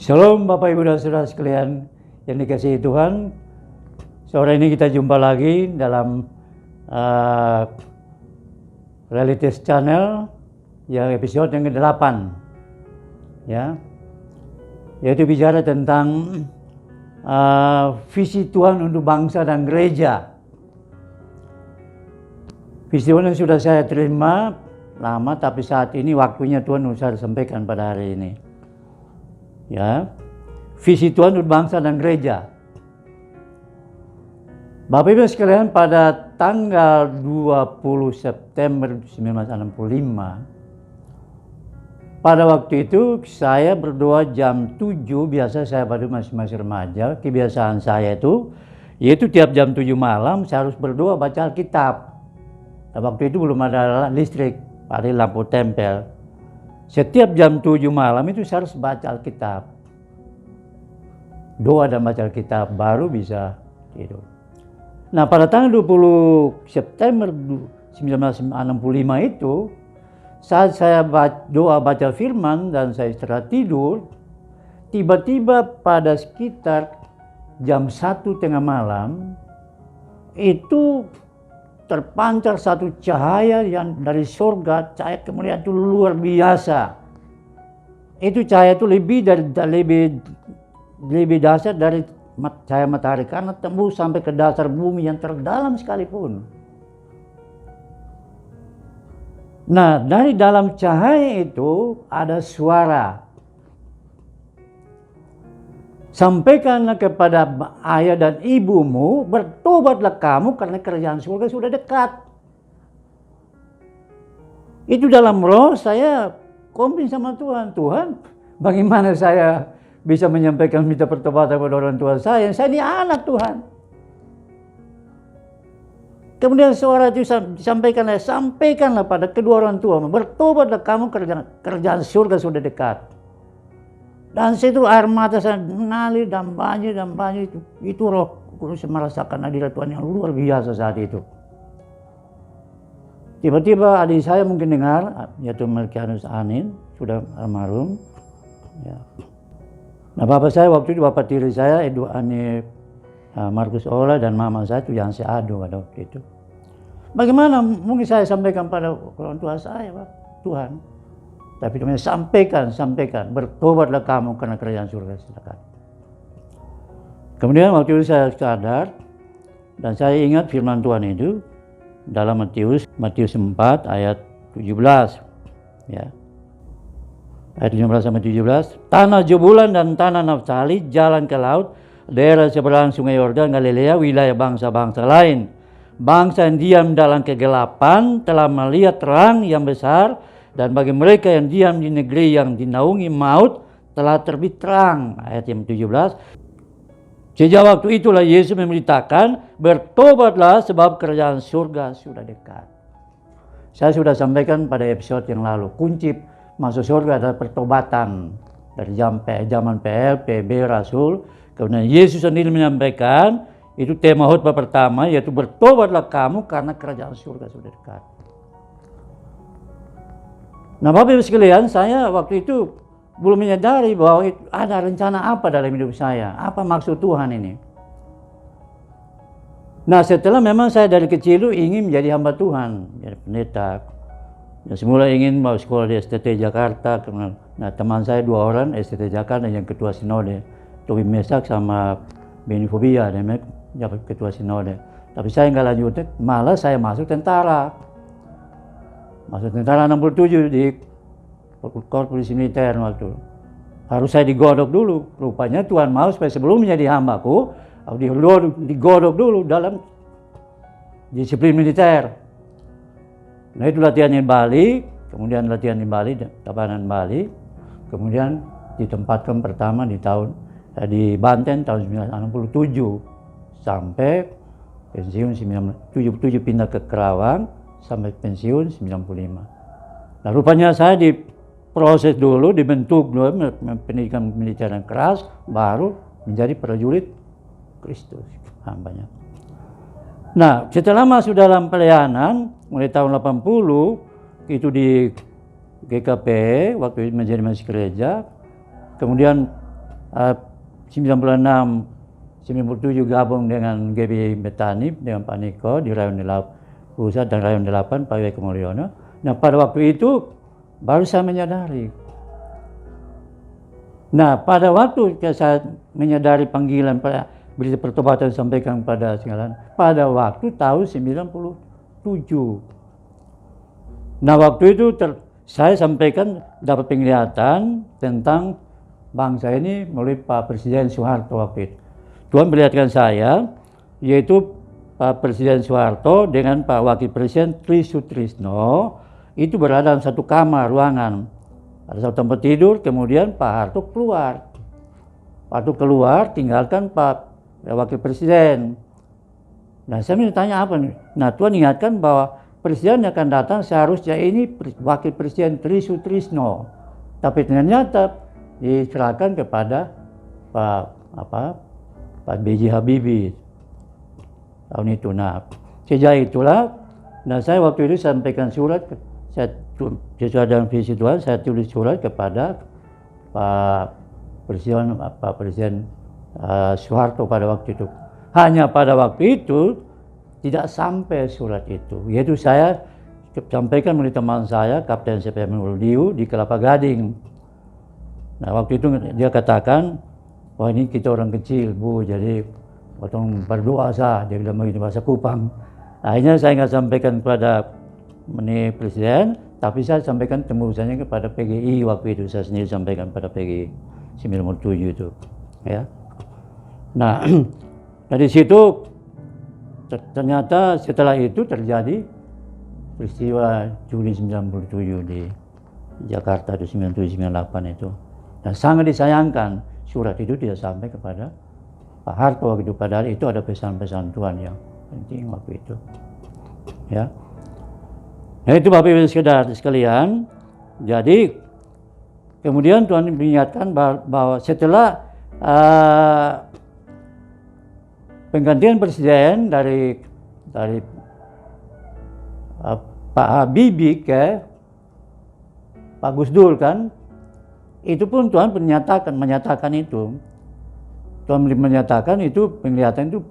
Shalom Bapak Ibu dan Saudara sekalian yang dikasihi Tuhan. Sore ini kita jumpa lagi dalam Realities Channel yang episode yang ke-8 ya. Yaitu bicara tentang visi Tuhan untuk bangsa dan gereja. Visi Tuhan yang sudah saya terima lama, tapi saat ini waktunya Tuhan untuk saya sampaikan pada hari ini. Ya, visi Tuhan untuk bangsa dan gereja. Bapak Ibu sekalian, pada tanggal 20 September 1965, pada waktu itu saya berdoa jam 7, biasa saya baru masih remaja, kebiasaan saya itu, yaitu tiap jam 7 malam saya harus berdoa baca Alkitab. Nah, waktu itu belum ada listrik, ada lampu tempel. Setiap jam 7 malam itu saya harus baca Alkitab. Doa dan baca Alkitab baru bisa tidur. Nah, pada tanggal 20 September 1965 itu, saat saya doa baca firman dan saya istirahat tidur, tiba-tiba pada sekitar jam 1 tengah malam, itu terpancar satu cahaya yang dari surga, cahaya kemuliaan itu luar biasa. Itu cahaya itu lebih dasar dari cahaya matahari karena tembus sampai ke dasar bumi yang terdalam sekalipun. Nah, dari dalam cahaya itu ada suara. Sampaikanlah kepada ayah dan ibumu, bertobatlah kamu karena kerajaan surga sudah dekat. Itu dalam roh saya komplain sama Tuhan. Tuhan, bagaimana saya bisa menyampaikan minta pertobatan kepada orang tua saya? Saya ini anak Tuhan. Kemudian suara itu sampaikanlah pada kedua orang tua, bertobatlah kamu kerajaan surga sudah dekat. Dan situ air mata saya mengalir dan banjir itu Roh Kudus merasakan hadirat Tuhan yang luar biasa saat itu. Tiba-tiba adik saya mungkin dengar, yaitu Melkianus Anin, sudah almarhum. Ya. Nah, bapak saya waktu itu, bapak tiri saya Edu Ani Markus Ola, dan mama saya itu Yansi Ado pada waktu itu. Bagaimana mungkin saya sampaikan pada orang tua saya, Pak, Tuhan. Tapi Tuhan sampaikan, bertobatlah kamu karena kerajaan surga dekat. Kemudian waktu itu saya sadar dan saya ingat firman Tuhan itu dalam Matius 4 ayat 17. Ya. Ayat 15 sampai 17. Tanah Jebulan dan tanah Naftali, jalan ke laut, daerah seberang sungai Yordan, Galilea, wilayah bangsa-bangsa lain. Bangsa yang diam dalam kegelapan telah melihat terang yang besar, dan bagi mereka yang diam di negeri yang dinaungi maut telah terbit terang. Ayat yang 17. Sejak waktu itulah Yesus memberitakan, bertobatlah sebab kerajaan surga sudah dekat. Saya sudah sampaikan pada episode yang lalu, kunci masuk surga adalah pertobatan. Dari zaman PL, PB, Rasul. Kemudian Yesus sendiri menyampaikan, itu tema khotbah pertama, yaitu bertobatlah kamu karena kerajaan surga sudah dekat. Nah, Bapak Ibu sekalian, saya waktu itu belum menyadari bahwa ada rencana apa dalam hidup saya. Apa maksud Tuhan ini? Nah, setelah memang saya dari kecil ingin menjadi hamba Tuhan, jadi pendeta. Ya, semula ingin mau sekolah di STT Jakarta. Nah, teman saya 2 orang STT Jakarta, yang ketua sinode, Tobi Mesak sama Beni Fobia, dia ketua sinode. Tapi saya nggak lanjutin, malah saya masuk tentara. Masuk tentara 67 di Korps Militer waktu. Harus saya digodok dulu. Rupanya Tuhan mau supaya sebelum menjadi hambaku, digodok dulu dalam disiplin militer. Nah, itu latihan di Bali, kemudian latihan di Bali, Tabanan Bali, kemudian ditempatkan pertama di Banten tahun 1967 sampai pensiun 1977, pindah ke Kerawang sampai pensiun 95. Nah, rupanya saya diproses dulu, dibentuk dulu, pendidikan militer yang keras, baru menjadi prajurit Kristus, hambanya. Nah, setelah masuk dalam pelayanan, mulai tahun 80, itu di GKP, waktu itu menjadi masjid gereja, kemudian 96 97 gabung dengan GB Betani dengan Pak Niko di Rayon 8 Pusat dan Rayon 8 Pak Weko Mulyono. Nah pada waktu itu baru saya menyadari. Nah pada waktu saya menyadari panggilan berita pertobatan sampaikan pada Singalan pada waktu tahun 97. Nah waktu itu saya sampaikan dapat penglihatan tentang bangsa ini melalui Pak Presiden Soeharto waktu itu. Tuhan perlihatkan saya, yaitu Pak Presiden Soeharto dengan Pak Wakil Presiden Tri Sutrisno itu berada dalam satu kamar ruangan. Ada satu tempat tidur, kemudian Pak Harto keluar. Pak Harto keluar, tinggalkan Pak Wakil Presiden. Nah saya tanya apa nih? Nah Tuhan ingatkan bahwa Presiden yang akan datang seharusnya ini Wakil Presiden Tri Sutrisno. Tapi ternyata diserahkan kepada Pak B.J. Habibie tahun itu. Nah, sejak itulah, nah saya waktu itu sampaikan surat, sesuai dengan visi Tuhan, saya tulis surat kepada Pak Presiden Soeharto pada waktu itu. Hanya pada waktu itu tidak sampai surat itu, yaitu saya sampaikan melalui teman saya, Kapten CPM Uldiu di Kelapa Gading. Nah waktu itu dia katakan, wah ini kita orang kecil Bu, jadi potong berdoa sah, dia bilang begitu bahasa Kupang. Akhirnya saya nggak sampaikan kepada Presiden, tapi saya sampaikan tembusannya kepada PGI waktu itu, saya sendiri sampaikan pada PGI 97 itu. Ya. Nah dari situ ternyata setelah itu terjadi peristiwa Juli 97 di Jakarta itu 97-98 itu. Dan sangat disayangkan surat itu tidak sampai kepada Pak Harto waktu itu, padahal itu ada pesan-pesan Tuhan yang penting waktu itu. Ya. Nah itu Bapak Ibu sekalian. Jadi kemudian Tuhan mengingatkan bahwa setelah penggantian presiden dari Pak Habibie ke Pak Gus Dur kan, itu pun Tuhan menyatakan itu. Tuhan menyatakan itu penglihatan itu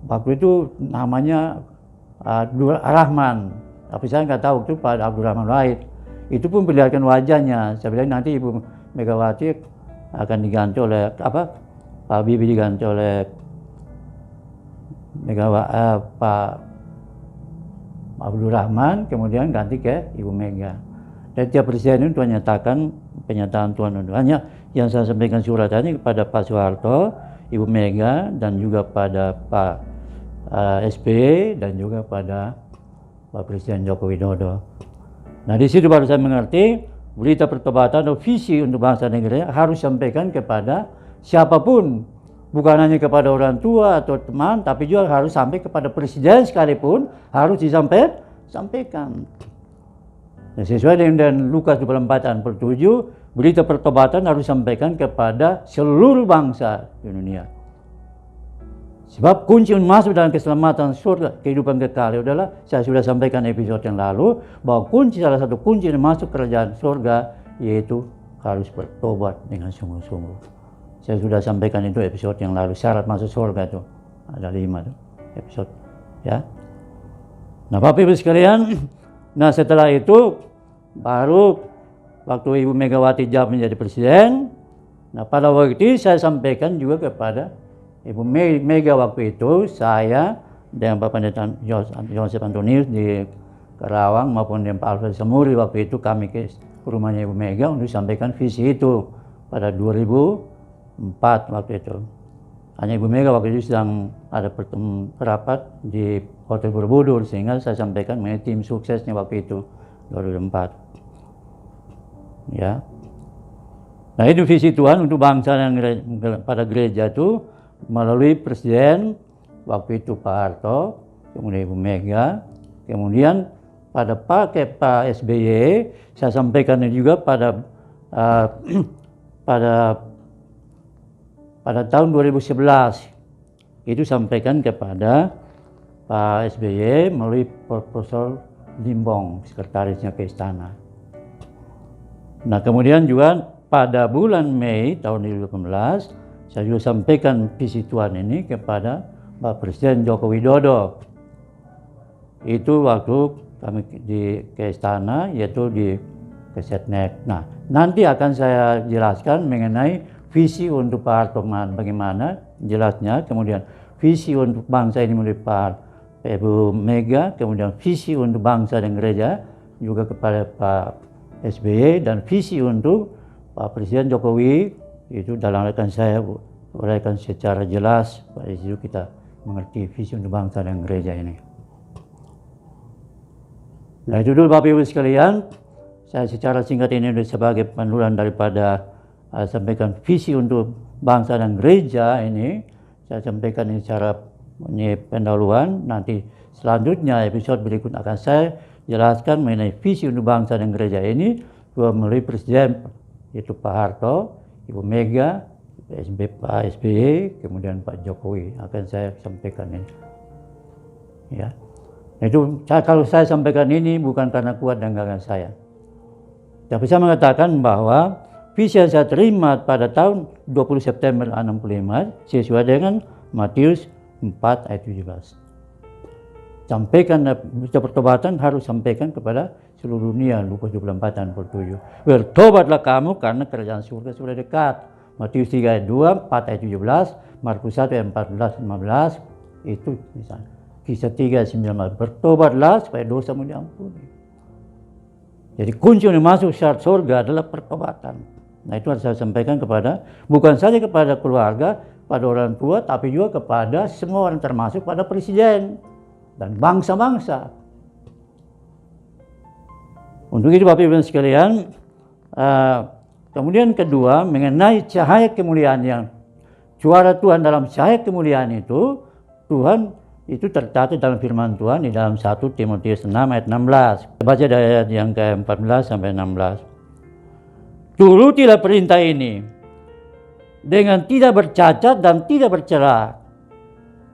waktu itu namanya Abdul Rahman. Tapi saya nggak tahu itu Pak Abdul Rahman Wahid. Itu pun perlihatkan wajahnya. Saya bilang nanti Ibu Megawati akan diganti oleh Pak Habibie diganti oleh Pak Abdul Rahman, kemudian ganti ke Ibu Mega. Dan tiap presiden itu Tuhan nyatakan penyataan Tuhan itu. Hanya yang saya sampaikan surat ini kepada Pak Soeharto, Ibu Mega, dan juga pada Pak SBY dan juga pada Pak Presiden Joko Widodo. Nah di situ baru saya mengerti berita pertobatan atau visi untuk bangsa negara harus sampaikan kepada siapapun, bukan hanya kepada orang tua atau teman, tapi juga harus sampai kepada presiden sekalipun harus disampaikan. Nah, sesuai dengan Lukas 24:7, berita pertobatan harus disampaikan kepada seluruh bangsa di dunia. Sebab kunci masuk dalam keselamatan surga, kehidupan kekal adalah, saya sudah sampaikan episode yang lalu, bahwa salah satu kunci yang masuk kerajaan surga yaitu harus bertobat dengan sungguh-sungguh. Saya sudah sampaikan itu episode yang lalu, syarat masuk surga itu ada 5 tuh episode, ya. Nah, Bapak Ibu sekalian, nah setelah itu baru waktu Ibu Megawati jawab menjadi presiden. Nah pada waktu itu saya sampaikan juga kepada Ibu Mega waktu itu, saya dengan Pak Pendeta Joseph Antonius di Karawang maupun dengan Pak Alfred Samuri waktu itu kami ke rumahnya Ibu Mega untuk sampaikan visi itu pada 2004 waktu itu. Hanya Ibu Mega waktu itu sedang ada rapat di Hotel Borobudur, sehingga saya sampaikan mengenai tim suksesnya waktu itu 2004. Ya. Nah itu visi Tuhan untuk bangsa yang pada gereja itu melalui presiden waktu itu Pak Harto, kemudian Ibu Mega, kemudian pada Pak SBY saya sampaikan juga pada tahun 2011 itu sampaikan kepada Pak SBY melalui Profesor Limbong, sekretarisnya ke istana. Nah kemudian juga pada bulan Mei tahun 2018, saya juga sampaikan visi Tuhan ini kepada Pak Presiden Joko Widodo. Itu waktu kami ke istana, yaitu di Kesetnek. Nah, nanti akan saya jelaskan mengenai visi untuk Pak Harto bagaimana jelasnya, kemudian visi untuk bangsa ini menurut Pak Ibu Mega, kemudian visi untuk bangsa dan gereja juga kepada Pak SBY, dan visi untuk Pak Presiden Jokowi. Itu dalam rekan saya uraikan secara jelas, pada situ kita mengerti visi untuk bangsa dan gereja ini. Nah, itu dulu Bapak Ibu sekalian, saya secara singkat ini sebagai penurunan daripada sampaikan visi untuk bangsa dan gereja ini. Saya sampaikan ini secara pendahuluan. Nanti selanjutnya episode berikut akan saya jelaskan mengenai visi untuk bangsa dan gereja ini melalui Presiden, yaitu Pak Harto, Ibu Mega, Pak SBY, kemudian Pak Jokowi. Akan saya sampaikan ini. Ya. Itu kalau saya sampaikan ini bukan karena kuat dan gagah saya, tapi saya mengatakan bahwa visi yang saya terima pada tahun 20 September 65 sesuai dengan Matius 4 ayat 17. Sampaikan pertobatan harus sampaikan kepada seluruh dunia. Lukas 24 ayat 47. Bertobatlah kamu karena kerajaan surga sudah dekat. Matius 3 ayat 2, 4 ayat 17, Markus 1 ayat 14 15. Itu misalnya. Kisah 3 ayat 19. Bertobatlah supaya dosamu diampuni. Jadi kunci untuk masuk syarat surga adalah pertobatan. Nah, itu harus saya sampaikan kepada, bukan saja kepada keluarga, pada orang tua, tapi juga kepada semua orang, termasuk pada presiden dan bangsa-bangsa. Untuk itu Bapak Ibu sekalian, kemudian kedua, mengenai cahaya kemuliaan yang suara Tuhan dalam cahaya kemuliaan itu, Tuhan itu tercatat dalam firman Tuhan di dalam 1 Timotius 6 ayat 16. Kita baca dari ayat yang ke-14 sampai 16. Turutilah perintah ini dengan tidak bercacat dan tidak bercela,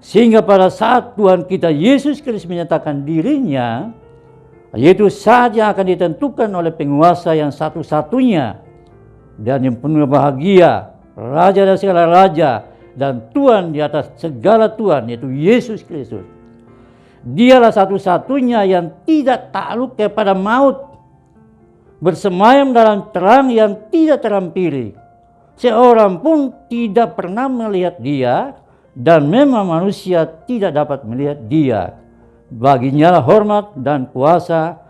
sehingga pada saat Tuhan kita Yesus Kristus menyatakan dirinya, yaitu saat yang akan ditentukan oleh penguasa yang satu-satunya dan yang penuh bahagia, Raja dari segala raja dan Tuhan di atas segala Tuhan, yaitu Yesus Kristus. Dialah satu-satunya yang tidak takluk kepada maut, bersemayam dalam terang yang tidak terampiri. Seorang pun tidak pernah melihat dia, dan memang manusia tidak dapat melihat dia. Baginya lah hormat dan kuasa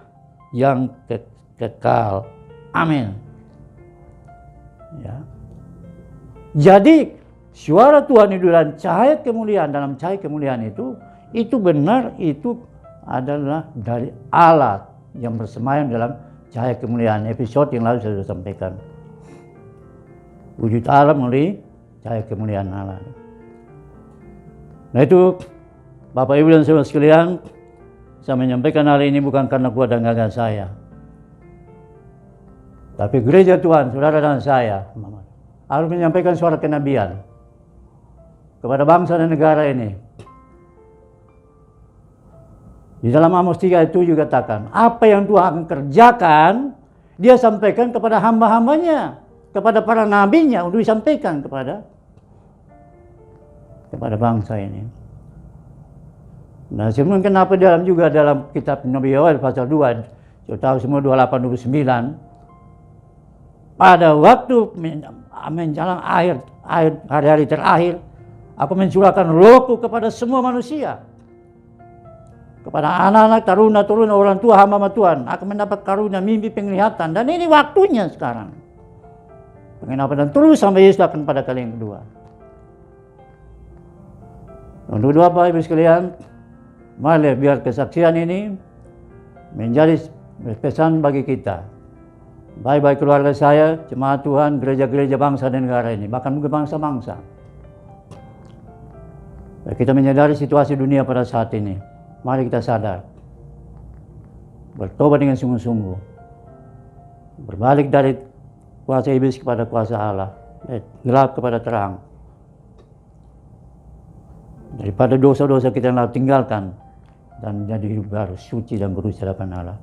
yang kekal. Amin. Ya. Jadi suara Tuhan itu dalam cahaya kemuliaan itu benar, itu adalah dari Allah yang bersemayam dalam cahaya kemuliaan. Episode yang lalu saya sudah sampaikan. Wujud Allah melalui cahaya kemuliaan Allah. Nah, itu Bapak Ibu dan saudara sekalian, saya menyampaikan hal ini bukan karena kuat dan gagah saya, tapi gereja Tuhan, saudara dan saya, harus menyampaikan suara kenabian kepada bangsa dan negara ini. Di dalam Amos 3 ayat 7 katakan, apa yang Tuhan akan kerjakan, dia sampaikan kepada hamba-hambanya, kepada para nabinya, untuk disampaikan kepada bangsa ini. Nah, sebelum kenapa juga dalam kitab Nabi Yoel pasal 2, kita tahu semua 28-29, pada waktu menjelang akhir hari-hari terakhir, aku mencurahkan rohku kepada semua manusia, kepada anak-anak, taruna-taruna, orang tua, hamba Tuhan akan mendapat karunia mimpi penglihatan, dan ini waktunya sekarang. Pengenapan dan terus sampai Yesus akan pada kali yang kedua. Untuk kedua Bapak Ibu sekalian, mari biar kesaksian ini menjadi pesan bagi kita, baik keluarga saya, jemaat Tuhan, gereja-gereja bangsa dan negara ini, bahkan mungkin bangsa-bangsa. Kita menyadari situasi dunia pada saat ini. Mari kita sadar, bertobat dengan sungguh-sungguh, berbalik dari kuasa iblis kepada kuasa Allah, gelap kepada terang. Daripada dosa-dosa kita yang lalu tinggalkan dan menjadi hidup baru, suci dan berus di hadapan Allah.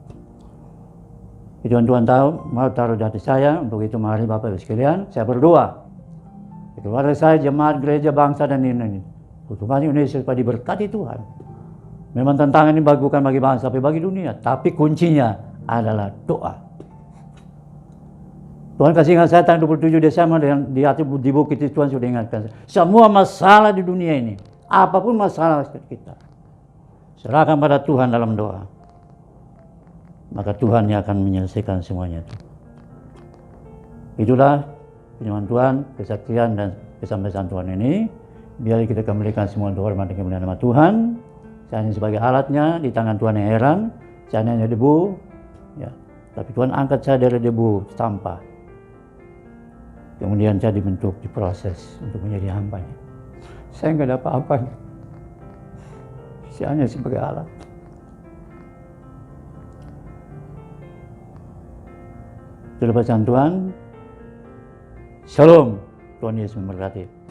Tuhan tahu, mau taruh di hati saya, untuk itu mari Bapak Ibu sekalian, saya berdoa. Keluarga saya, jemaat gereja, bangsa dan ini. Utusan Indonesia supaya diberkati Tuhan. Memang tantangan ini bukan bagi bangsa, tapi bagi dunia. Tapi kuncinya adalah doa. Tuhan kasih ingat saya tanggal 27 Desember di bukit itu Tuhan sudah ingatkan saya. Semua masalah di dunia ini, apapun masalah kita, serahkan pada Tuhan dalam doa. Maka Tuhan yang akan menyelesaikan semuanya itu. Itulah firman Tuhan, kesaksian dan kesampaian Tuhan ini. Biar kita kembalikan semua untuk hormat dan kemuliaan nama Tuhan. Saya hanya sebagai alatnya di tangan Tuhan yang heran. Saya hanya debu, ya. Tapi Tuhan angkat saya dari debu sampah. Kemudian saya dibentuk, diproses untuk menjadi hambanya. Saya nggak ada apa-apanya. Saya hanya sebagai alat. Itulah pesan Tuhan. Shalom. Tuhan Yesus memberkati.